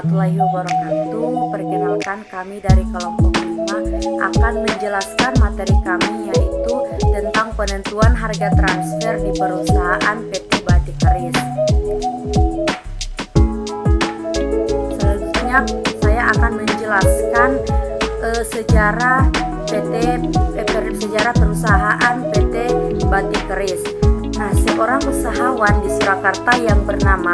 warahmatullahi wabarakatuh. Perkenalkan, kami dari kelompok 5 akan menjelaskan materi kami, yaitu tentang penentuan harga transfer di perusahaan PT Batik Keris. Selanjutnya saya akan menjelaskan sejarah perusahaan PT Batik Keris. Nah, seorang usahawan di Surakarta yang bernama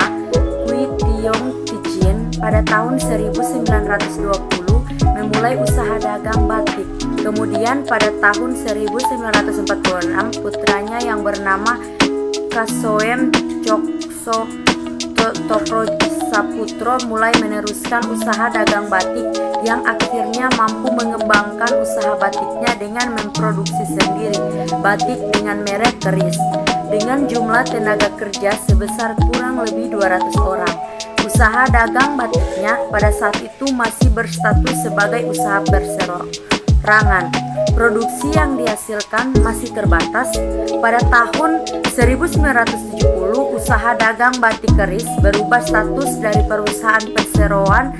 Kwi Tiong Tijin pada tahun 1920 memulai usaha dagang batik. Kemudian pada tahun 1946 putranya yang bernama Kasoem Chokso Tokro Saputro mulai meneruskan usaha dagang batik yang akhirnya mampu mengembangkan usaha batiknya dengan memproduksi sendiri batik dengan merek Keris dengan jumlah tenaga kerja sebesar kurang lebih 200 orang. Usaha dagang batiknya pada saat itu masih berstatus sebagai usaha perserorangan. Produksi yang dihasilkan masih terbatas. Pada tahun 1970, usaha dagang batik Keris berubah status dari perusahaan perseroan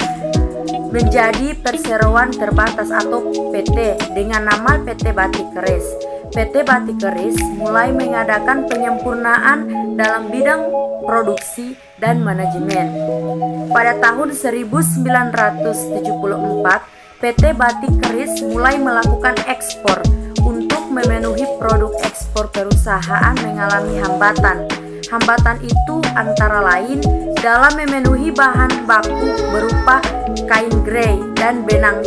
menjadi perseroan terbatas atau PT dengan nama PT Batik Keris. PT Batik Keris mulai mengadakan penyempurnaan dalam bidang produksi dan manajemen. Pada tahun 1974, PT Batik Keris mulai melakukan ekspor. Untuk memenuhi produk ekspor, perusahaan mengalami hambatan. Hambatan itu antara lain dalam memenuhi bahan baku berupa kain grey dan benang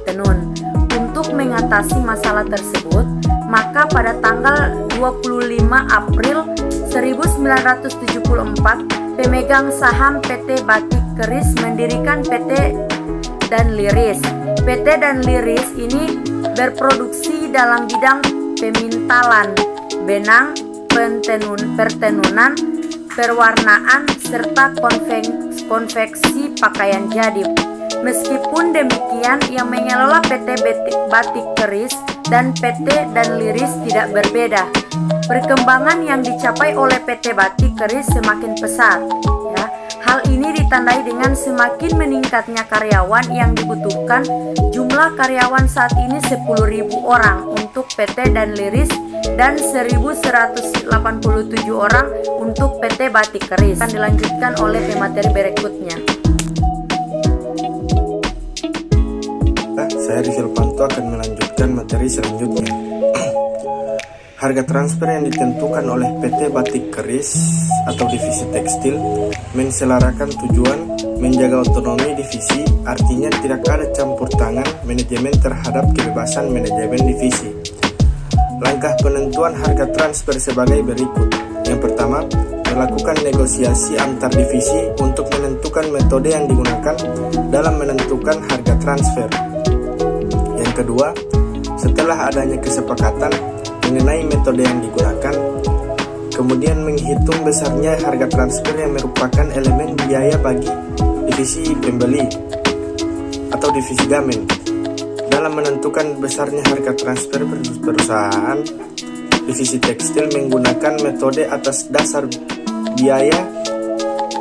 tenun. Untuk mengatasi masalah tersebut, maka pada tanggal 25 April 1974, pemegang saham PT Batik Keris mendirikan PT dan Liris. PT dan Liris ini berproduksi dalam bidang pemintalan, benang, pertenunan, perwarnaan, serta konveksi pakaian jadi. Meskipun demikian, yang mengelola PT Batik Keris dan PT dan Liris tidak berbeda. Perkembangan yang dicapai oleh PT Batik Keris semakin pesat. Hal ini ditandai dengan semakin meningkatnya karyawan yang dibutuhkan. Jumlah karyawan saat ini 10.000 orang untuk PT dan Liris dan 1.187 orang untuk PT Batik Keris. Akan dilanjutkan oleh pemateri berikutnya. Saya Rizal Panto akan melanjutkan materi selanjutnya. Harga transfer yang ditentukan oleh PT Batik Keris atau divisi tekstil menselarakan tujuan menjaga otonomi divisi, artinya tidak ada campur tangan manajemen terhadap kebebasan manajemen divisi. Langkah penentuan harga transfer sebagai berikut. Yang pertama, melakukan negosiasi antar divisi untuk menentukan metode yang digunakan dalam menentukan harga transfer. Yang kedua, setelah adanya kesepakatan mengenai metode yang digunakan, kemudian menghitung besarnya harga transfer yang merupakan elemen biaya bagi divisi pembeli atau divisi gamen. Dalam menentukan besarnya harga transfer perusahaan, divisi tekstil menggunakan metode atas dasar biaya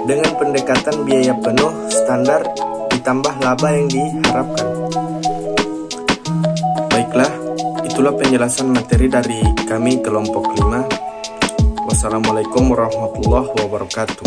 dengan pendekatan biaya penuh standar ditambah laba yang diharapkan. Baiklah, itulah penjelasan materi dari kami kelompok 5. Wassalamualaikum warahmatullahi wabarakatuh.